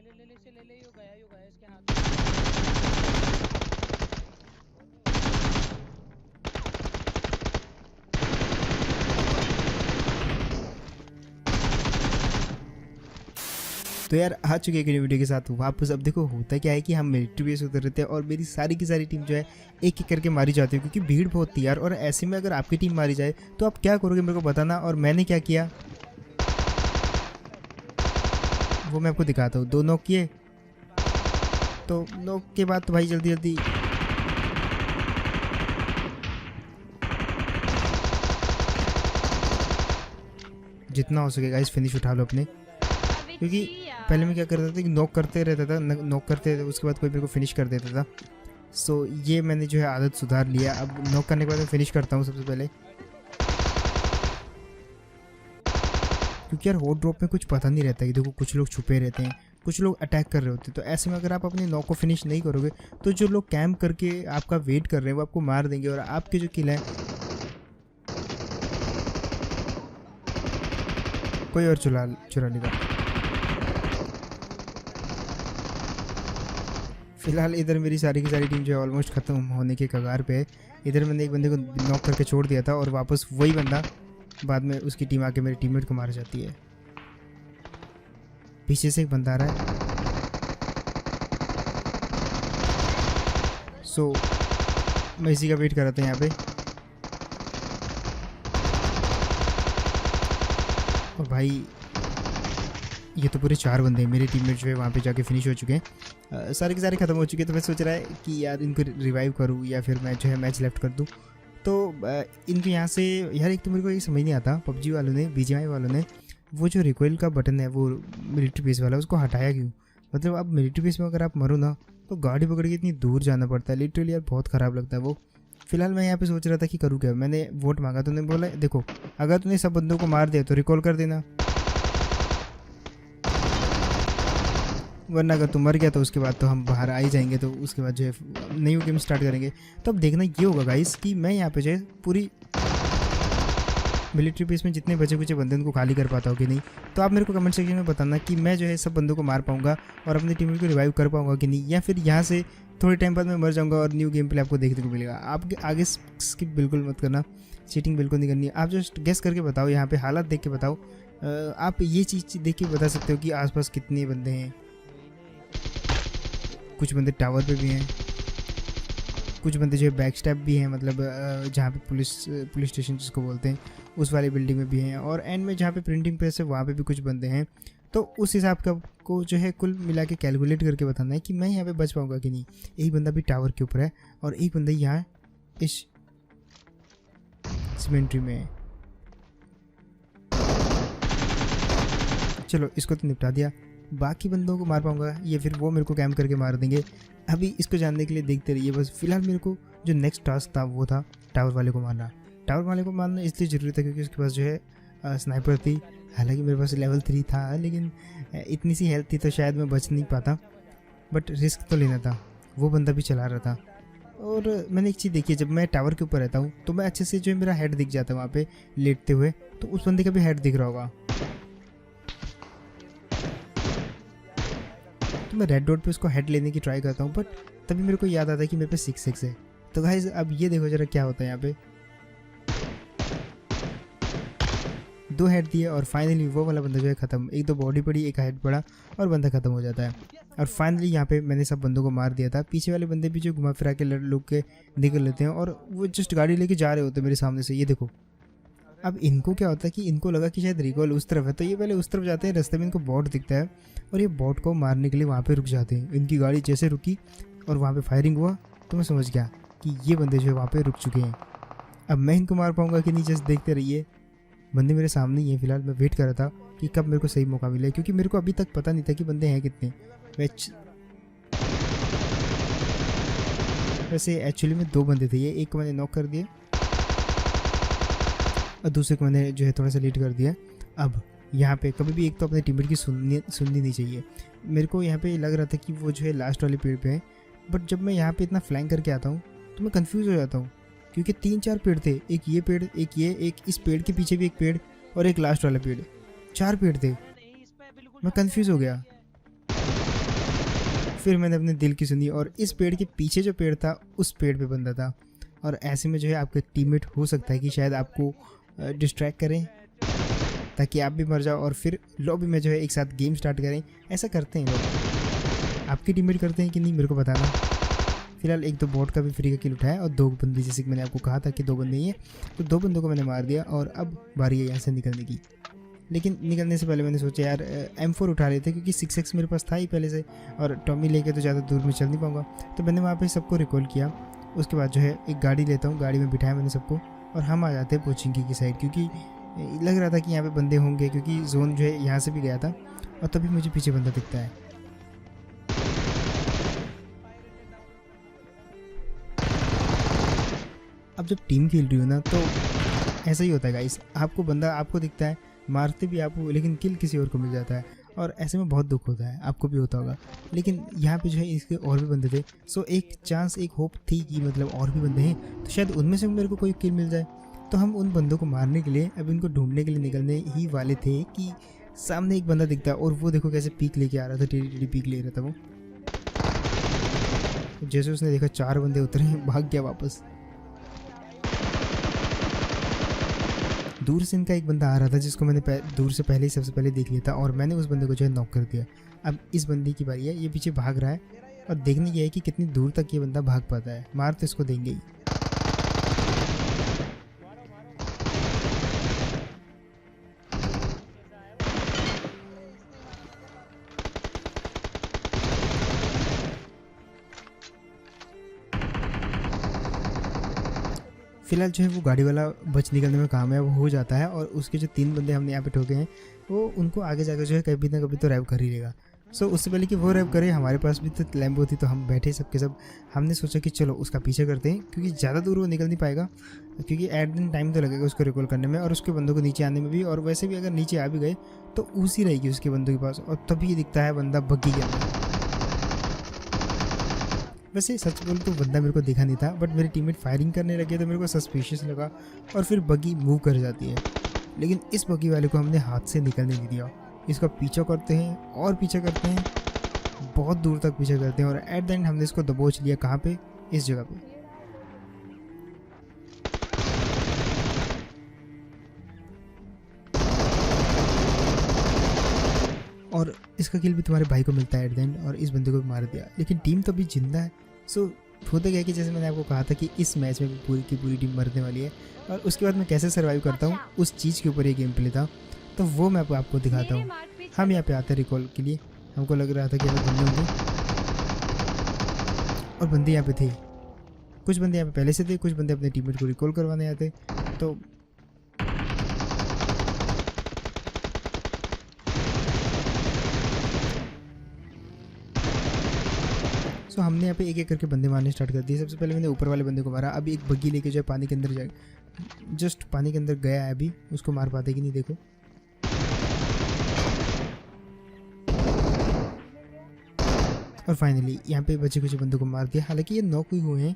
तो यार आ चुके हैं वीडियो के साथ वापस। अब देखो होता क्या है कि हम मिलिट्री बेस उतर रहे थे और मेरी सारी की सारी टीम जो है एक एक करके मारी जाती है क्योंकि भीड़ बहुत थी यार। और ऐसे में अगर आपकी टीम मारी जाए तो आप क्या करोगे मेरे को बताना। और मैंने क्या किया वो मैं आपको दिखाता हूँ। 2 नॉक किए, तो नॉक के बाद तो भाई जल्दी जल्दी जितना हो सकेगा इस फिनिश उठा लो अपने। क्योंकि पहले मैं क्या करता था कि नॉक करते रहता था, नॉक करते थे उसके बाद कोई मेरे को फिनिश कर देता था। सो ये मैंने जो है आदत सुधार लिया। अब नॉक करने के बाद मैं फिनिश करता हूँ सबसे पहले, क्योंकि यार हॉट ड्रॉप में कुछ पता नहीं रहता कि देखो कुछ लोग छुपे रहते हैं, कुछ लोग अटैक कर रहे होते हैं। तो ऐसे में अगर आप अपने नॉक को फिनिश नहीं करोगे तो जो लोग कैंप करके आपका वेट कर रहे हैं वो आपको मार देंगे और आपके जो किल है कोई और चुरा लेगा। फिलहाल इधर मेरी सारी की सारी टीम जो है ऑलमोस्ट ख़त्म होने के कगार पे है। इधर मैंने एक बंदे को नॉक करके छोड़ दिया था और वापस वही बंदा बाद में उसकी टीम आके मेरे टीममेट को मार जाती है। पीछे से एक बंदा आ रहा है। सो मैं इसी का वेट कर रहा था यहाँ पे। और भाई ये तो पूरे 4 बंदे हैं। मेरे टीममेट जो है वहाँ पे जाके फिनिश हो चुके हैं, सारे के सारे ख़त्म हो चुके हैं। तो मैं सोच रहा है कि यार इनको रिवाइव करूँ या फिर मैं जो है मैच लेफ्ट कर दूँ। तो इनके यहाँ से यार एक तो मेरे को ये समझ नहीं आता पबजी वालों ने, BGMI वालों ने वो जो रिकॉइल का बटन है वो मिलिट्री बेस वाला उसको हटाया क्यों। मतलब अब मिलिट्री बेस में अगर आप मरो ना तो गाड़ी पकड़ के इतनी दूर जाना पड़ता है लिटरली यार, बहुत ख़राब लगता है वो। फिलहाल मैं यहाँ पे सोच रहा था कि करूँ क्या। मैंने वोट मांगा तो उन्होंने बोला देखो अगर तूने सब बंदों को मार दिया तो रिकॉल कर देना, वरना अगर तू मर गया तो उसके बाद तो हम बाहर आ ही जाएंगे। तो उसके बाद जो है नई गेम स्टार्ट करेंगे। तो अब देखना ये होगा गाइस कि मैं यहाँ पे जो है पूरी मिलिट्री बेस में जितने बचे कुछ बंदे उनको खाली कर पाता हूँ कि नहीं। तो आप मेरे को कमेंट सेक्शन में बताना कि मैं जो है सब बंदों को मार पाऊँगा और अपनी टीम को रिवाइव कर पाऊँगा कि नहीं, या फिर यहाँ से थोड़े टाइम बाद मैं मर जाऊँगा और न्यू गेम प्ले आपको देखने को मिलेगा। आप आगे स्किप बिल्कुल मत करना, चीटिंग बिल्कुल नहीं करनी। आप जस्ट गेस करके बताओ, यहाँ पे हालात देख के बताओ। आप ये चीज़ देख के बता सकते हो कि आसपास कितने बंदे हैं। कुछ बंदे टावर पे भी हैं, कुछ बंदे जो है बैक स्टैप भी हैं, मतलब जहाँ पे पुलिस स्टेशन जिसको बोलते हैं उस वाली बिल्डिंग में भी हैं। और एंड में जहाँ पे प्रिंटिंग प्रेस है वहाँ पे भी कुछ बंदे हैं। तो उस हिसाब का को जो है कुल मिला के कैलकुलेट करके बताना है कि मैं यहाँ पे बच पाऊँगा कि नहीं। एक बंदा भी टावर के ऊपर है और एक बंदा यहाँ इस सीमेंट्री में है। चलो इसको तो निपटा दिया, बाकी बंदों को मार पाऊंगा या फिर वो मेरे को कैम्प करके मार देंगे, अभी इसको जानने के लिए देखते रहिए बस। फिलहाल मेरे को जो नेक्स्ट टास्क था वो था टावर वाले को मारना। टावर वाले को मारना इसलिए ज़रूरी था क्योंकि उसके पास जो है स्नाइपर थी। हालांकि मेरे पास लेवल 3 था लेकिन इतनी सी हेल्थ थी तो शायद मैं बच नहीं पाता, बट रिस्क तो लेना था। वो बंदा भी चला रहा था। और मैंने एक चीज़ देखी है, जब मैं टावर के ऊपर रहता हूँ तो मैं अच्छे से जो है मेरा हेड दिख जाता है वहाँ पे लेटते हुए, तो उस बंदे का भी हेड दिख रहा होगा। तो मैं रेड डॉट पे उसको हेड लेने की ट्राई करता हूँ, बट तभी मेरे को याद आता है कि मेरे पे 6-6 है। तो गाइस अब ये देखो जरा क्या होता है यहाँ पे। 2 हेड दिए और फाइनली वो वाला बंदा जो है ख़त्म। एक तो बॉडी पड़ी, एक हेड पड़ा और बंदा ख़त्म हो जाता है। और फाइनली यहाँ पे मैंने सब बंदों को मार दिया था। पीछे वाले बंदे भी जो घुमा फिरा के लुक के निकल लेते हैं और वो जस्ट गाड़ी लेके जा रहे होते हैं मेरे सामने से। ये देखो अब इनको क्या होता है कि इनको लगा कि शायद रिकॉल उस तरफ है, तो ये पहले उस तरफ जाते हैं। रास्ते में इनको बॉट दिखता है और ये बॉट को मारने के लिए वहाँ पे रुक जाते हैं। इनकी गाड़ी जैसे रुकी और वहाँ पे फायरिंग हुआ तो मैं समझ गया कि ये बंदे जो है वहाँ पे रुक चुके हैं। अब मैं इनको मार पाऊँगा कि नहीं, जस्ट देखते रहिए। बंदे मेरे सामने ही हैं। फिलहाल मैं वेट कर रहा था कि कब मेरे को सही मौका मिले, क्योंकि मेरे को अभी तक पता नहीं था कि बंदे हैं कितने। वैसे एक्चुअली में 2 बंदे थे। ये एक को मैंने नॉक कर दिया और दूसरे को मैंने जो है थोड़ा सा लेट कर दिया। अब यहाँ पे कभी भी एक तो अपने टीममेट की सुननी नहीं चाहिए। मेरे को यहाँ पे लग रहा था कि वो जो है लास्ट वाले पेड़ पे है, बट जब मैं यहाँ पे इतना फ्लैंक करके आता हूँ तो मैं कंफ्यूज हो जाता हूँ क्योंकि 3-4 पेड़ थे। एक ये पेड़, एक ये, एक इस पेड़ के पीछे भी एक पेड़ और एक लास्ट वाला पेड़। 4 पेड़ थे। मैं कंफ्यूज हो गया। फिर मैंने अपने दिल की सुनी और इस पेड़ के पीछे जो पेड़ था उस पेड़ पे बंदा था। और ऐसे में जो है आपके टीममेट हो सकता है कि शायद आपको डिस्ट्रैक्ट करें ताकि आप भी मर जाओ और फिर लॉबी में जो है एक साथ गेम स्टार्ट करें। ऐसा करते हैं लोग, आपके टीममेट करते हैं कि नहीं मेरे को बताना। फिलहाल एक दो बॉट का भी फ्री का किल उठाया और 2 बंदे, जैसे कि मैंने आपको कहा था कि 2 बंदे ही हैं, तो 2 बंदों को मैंने मार दिया और अब बारी है यहाँ से निकलने की। लेकिन निकलने से पहले मैंने सोचा यार M4 उठा लेते क्योंकि 6x मेरे पास था ही पहले से और टॉमी लेके तो ज़्यादा दूर में चल नहीं पाऊँगा। तो मैंने वहाँ पे सबको रिकॉल किया। उसके बाद जो है एक गाड़ी लेता हूँ, गाड़ी में बिठाया मैंने सबको और हम आ जाते हैं पोचिंकी की साइड, क्योंकि लग रहा था कि यहाँ पे बंदे होंगे क्योंकि जोन जो है यहाँ से भी गया था। और तभी मुझे पीछे बंदा दिखता है। अब जब टीम खेल रही हो ना तो ऐसा ही होता है गाइस, आपको बंदा आपको दिखता है, मारते भी आप हो लेकिन किल किसी और को मिल जाता है और ऐसे में बहुत दुख होता है, आपको भी होता होगा। लेकिन यहाँ पे जो है इसके और भी बंदे थे, सो एक चांस, एक होप थी कि मतलब और भी बंदे हैं तो शायद उनमें से मेरे को कोई किल मिल जाए। तो हम उन बंदों को मारने के लिए, अब इनको ढूंढने के लिए निकलने ही वाले थे कि सामने एक बंदा दिखता है और वो देखो कैसे पीक लेके आ रहा था, टेढ़ी टेढ़ी पीक ले रहा था वो। जैसे उसने देखा 4 बंदे उतरे, भाग गया वापस। दूर से इनका एक बंदा आ रहा था जिसको मैंने दूर से पहले ही सबसे पहले देख लिया था और मैंने उस बंदे को जो है नॉक कर दिया। अब इस बंदे की बारी है, ये पीछे भाग रहा है और देखने की है कि कितनी दूर तक ये बंदा भाग पाता है। मार तो इसको देंगे ही। फिलहाल जो है वो गाड़ी वाला बच निकलने में कामयाब हो जाता है और उसके जो 3 बंदे हमने यहाँ पे ठोके हैं वो उनको आगे जाकर जो है कभी ना कभी तो रैप कर ही लेगा। सो उससे पहले कि वो रैप करे, हमारे पास भी तो लैम्बो थी तो हम बैठे सबके सब। हमने सोचा कि चलो उसका पीछे करते हैं क्योंकि ज़्यादा दूर वो निकल नहीं पाएगा, क्योंकि एट दिन टाइम तो लगेगा उसको रिकॉल करने में और उसके बंदों को नीचे आने में भी। और वैसे भी अगर नीचे आ भी गए तो उसी रहेगी उसके बंदों के पास और तभी ये दिखता है बंदा बग्गी के अंदर। वैसे सच बोल तो बंदा मेरे को दिखा नहीं था, बट मेरे टीममेट फायरिंग करने लगे तो मेरे को सस्पिशियस लगा और फिर बग्गी मूव कर जाती है। लेकिन इस बग्गी वाले को हमने हाथ से निकलने नहीं दिया, इसका पीछा करते हैं और पीछा करते हैं, बहुत दूर तक पीछा करते हैं और एट द एंड हमने इसको दबोच लिया। कहाँ पे? इस जगह पे। और इसका किल भी तुम्हारे भाई को मिलता है एट द एंड और इस बंदे को भी मार दिया। लेकिन टीम तो अभी जिंदा है। सो होता क्या है कि जैसे मैंने आपको कहा था कि इस मैच में पूरी की पूरी टीम मरने वाली है और उसके बाद मैं कैसे सर्वाइव करता हूँ उस चीज़ के ऊपर ये गेम प्ले था, तो वो मैं आपको दिखाता हूँ। हम यहाँ पे आते हैं रिकॉल के लिए, हमको लग रहा था कि हमें बंदे होंगे और बंदे यहाँ पे थे। कुछ बंदे यहाँ पे पहले से थे, कुछ बंदे अपने टीममेट को रिकॉल करवाने आते। तो हमने यहाँ पे एक एक करके बंदे मारने स्टार्ट कर दिए। सबसे पहले मैंने ऊपर वाले बंदे को मारा। अभी एक बग्गी लेके जो है पानी के अंदर जाए, जस्ट पानी के अंदर गया है, अभी उसको मार पाते कि नहीं देखो। और फाइनली यहाँ पे बचे कुछ बंदों को मार दिया। हालांकि ये नॉक ही हुए हैं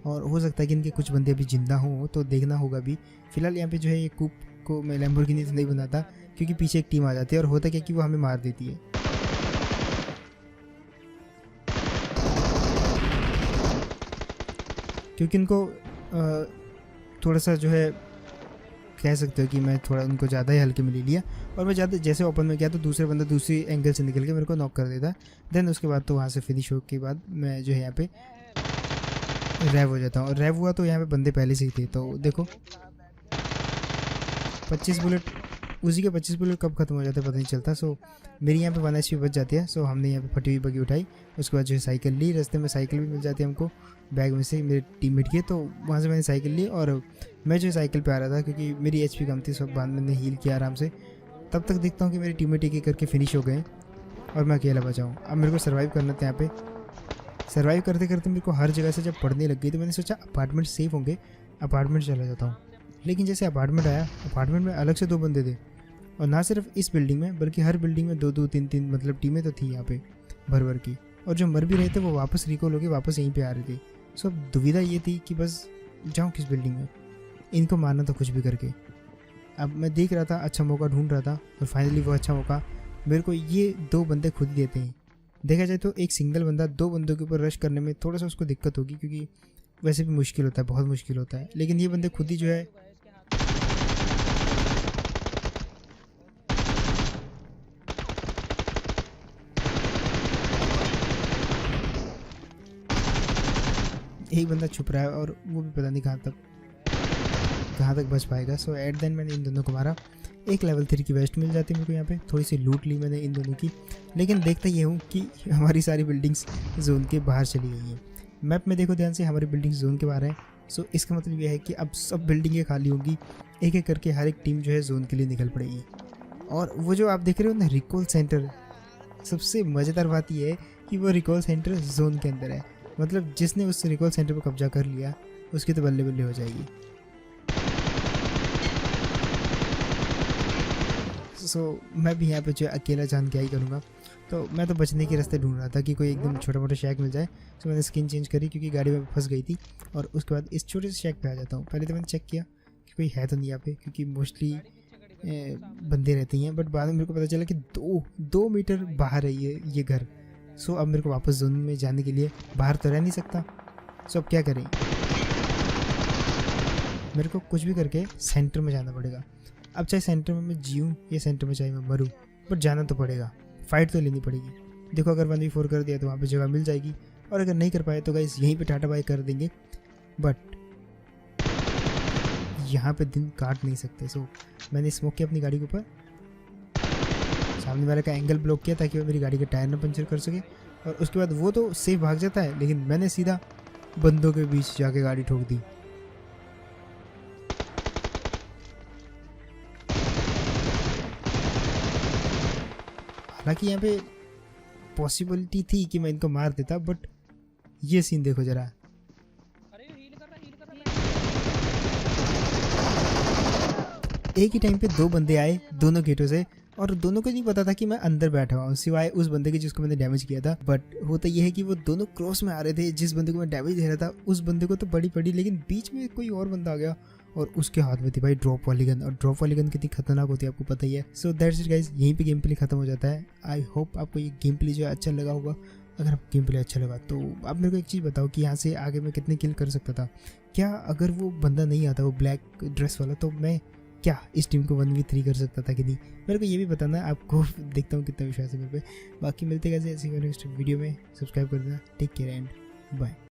और हो सकता है कि इनके कुछ बंदे अभी जिंदा हों, तो देखना होगा अभी। फिलहाल यहाँ पे जो है ये कूप को मैं लैम्बोर्गिनी तो नहीं बनाता क्योंकि पीछे एक टीम आ जाती है और होता क्या कि वो हमें मार देती है। क्योंकि इनको थोड़ा सा जो है कह सकते हो कि मैं थोड़ा उनको ज़्यादा ही हल्के में ले लिया और मैं ज़्यादा जैसे ओपन में गया तो दूसरे बंदा दूसरी एंगल से निकल के मेरे को नॉक कर देता। देन उसके बाद तो वहाँ से फिनिश होने के बाद मैं जो है यहाँ पे रैव हो जाता हूँ। और रैव हुआ तो यहाँ पे बंदे पहले से ही थे। तो देखो 25 बुलेट, उसी के 25 बुलेट कब खत्म हो जाता है पता नहीं चलता। सो मेरी यहाँ पे 1 HP बच जाती है। सो हमने यहाँ पे फटी हुई बग्गी उठाई, उसके बाद जो है साइकिल ली। रास्ते में साइकिल भी मिल जाती है हमको बैग में से मेरे टीममेट के, तो वहाँ से मैंने साइकिल ली और मैं जो साइकिल पे आ रहा था क्योंकि मेरी HP कम थी। सब बाद मैंने हील किया आराम से। तब तक देखता हूँ कि मेरे टीममेट एक एक करके फिनिश हो गए और मैं अकेला बचा हूँ। अब मेरे को सर्वाइव करना था यहाँ पे। सर्वाइव करते करते मेरे को हर जगह से जब पड़ने लग गई तो मैंने सोचा अपार्टमेंट सेफ होंगे, अपार्टमेंट चला जाता हूँ। लेकिन जैसे अपार्टमेंट आया, अपार्टमेंट में अलग से 2 बंदे थे और ना सिर्फ इस बिल्डिंग में बल्कि हर बिल्डिंग में 2-2 3-3 मतलब टीमें तो थी यहाँ पे भर भर की। और जो मर भी रहे थे वो वापस रिकॉल होकर वापस यहीं पे आ रहे थे। सो दुविधा ये थी कि बस जाऊँ किस बिल्डिंग में, इनको मारना था कुछ भी करके। अब मैं देख रहा था, अच्छा मौका ढूंढ रहा था और फाइनली वो अच्छा मौका मेरे को ये 2 बंदे खुद ही देते हैं। देखा जाए तो एक सिंगल बंदा 2 बंदों के ऊपर रश करने में थोड़ा सा उसको दिक्कत होगी, क्योंकि वैसे भी मुश्किल होता है, बहुत मुश्किल होता है। लेकिन ये बंदे खुद ही जो है एक बंदा छुप रहा है और वो भी पता नहीं कहाँ तक बच पाएगा। सो एट देन मैंने इन दोनों को मारा। एक लेवल 3 की वेस्ट मिल जाती है मेरे को यहाँ पे, थोड़ी सी लूट ली मैंने इन दोनों की। लेकिन देखता ये हूँ कि हमारी सारी बिल्डिंग्स जोन के बाहर चली गई हैं। मैप में देखो ध्यान से, हमारी बिल्डिंग्स जोन के बाहर है। सो इसका मतलब ये है कि अब सब बिल्डिंगें खाली होंगी, एक एक करके हर एक टीम जो है जोन के लिए निकल पड़ेगी। और वो जो आप देख रहे हो ना रिकॉल सेंटर, सबसे मज़ेदार बात ये है कि वो रिकॉल सेंटर जोन के अंदर है। मतलब जिसने उस रिकॉल सेंटर पर कब्जा कर लिया उसकी तो बल्ले बल्ले हो जाएगी। सो मैं भी यहाँ पे जो अकेला जान क्या ही करूँगा। तो मैं तो बचने के रास्ते ढूंढ रहा था कि कोई एकदम छोटा मोटा शैक मिल जाए। सो मैंने स्किन चेंज करी क्योंकि गाड़ी में फंस गई थी, और उसके बाद इस छोटे से शैक पे आ जाता हूँ। पहले तो मैंने चेक किया कि कोई है तो नहीं यहाँ पे, क्योंकि मोस्टली बंदे रहते हैं। बट बाद में मेरे को पता चला कि 2 मीटर बाहर है ये घर। सो अब मेरे को वापस जोन में जाने के लिए बाहर तो रह नहीं सकता। सो अब क्या करें, मेरे को कुछ भी करके सेंटर में जाना पड़ेगा। अब चाहे सेंटर में मैं जीऊँ या सेंटर में चाहे मैं मरूँ, बट जाना तो पड़ेगा, फाइट तो लेनी पड़ेगी। देखो अगर 1v4 कर दिया तो वहाँ पे जगह मिल जाएगी, और अगर नहीं कर पाए तो गाइस यहीं पे टाटा बाय कर देंगे। बट यहाँ पे दिन काट नहीं सकते। सो मैंने स्मोक किया अपनी गाड़ी के ऊपर, सामने वाले का एंगल ब्लॉक किया ताकि वो मेरी गाड़ी का टायर ना पंचर कर सके। और उसके बाद वो तो सेफ भाग जाता है, लेकिन मैंने सीधा बंदों के बीच जाके गाड़ी ठोक दी। हालांकि यहाँ पे पॉसिबिलिटी थी कि मैं इनको मार देता, बट ये सीन देखो जरा। एक ही टाइम पे 2 बंदे आए दोनों गेटों से, और दोनों को नहीं पता था कि मैं अंदर बैठा हुआ हूँ, सिवाय उस बंदे के जिसको मैंने डैमेज किया था। बट होता ये है कि वो दोनों क्रॉस में आ रहे थे। जिस बंदे को मैं डैमेज दे रहा था उस बंदे को तो बड़ी पड़ी, लेकिन बीच में कोई और बंदा आ गया और उसके हाथ में थी भाई ड्रॉप वाली गन। और ड्रॉप वाली गन कितनी खतरनाक होती है आपको पता ही है। सो दैट्स इट गाइस, यहीं पे गेम प्ले खत्म हो जाता है। आई होप आपको ये गेम प्ले जो है अच्छा लगा होगा। अगर आपको गेम प्ले अच्छा लगा तो आप मेरे को एक चीज़ बताओ कि यहाँ से आगे मैं कितने किल कर सकता था। क्या अगर वो बंदा नहीं आता, वो ब्लैक ड्रेस वाला, तो मैं क्या इस टीम को 1v3 कर सकता था कि नहीं? मेरे को ये भी बताना है आपको। देखता हूँ कितना विश्वास है मेरे पे। बाकी मिलते कैसे ऐसी नेक्स्ट वीडियो में। सब्सक्राइब कर देना। Take care and bye.